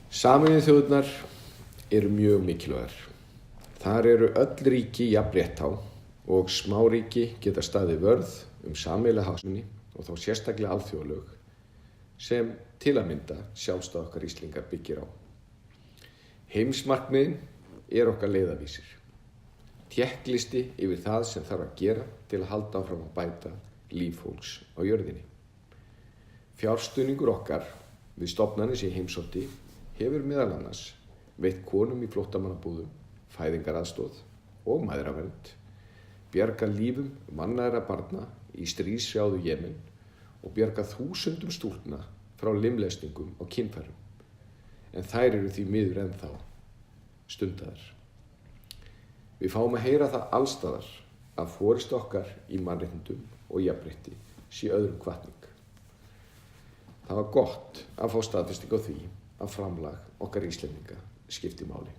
Sameinuðu þjóðirnar eru mjög mikilvægar. Þar eru öll ríki jafn rétthá og smáríki geta staðið vörð sameiginlega hagsmuni og þá sérstaklega alþjóðalög sem til að mynda sjálfstæði okkar Íslendingar byggir á. Heimsmarkmiðin er okkar leiðarvísir. Tékklisti yfir það sem þarf að gera til að halda áfram að bæta líf fólks á jörðinni. Fjárstuðningur okkar við stofnanir sem heimsótti hefur meðal annars veitt konum í flóttamannabúðum fæðingaraðstoð og mæðravernd, bjargað lífum vannaðra barna í stríðshrjáðu Jemen og bjargað þúsundum stúlkna frá limlestingum á kynfærum. En þær eru því miður ennþá stundaðar. Við fáum að heyra það allstaðar að forystu okkar í mannréttindum og jafnrétti sé öðrum hvatning. Það var gott að fá staðfestingu á því að framlag okkar Íslendinga skipti máli.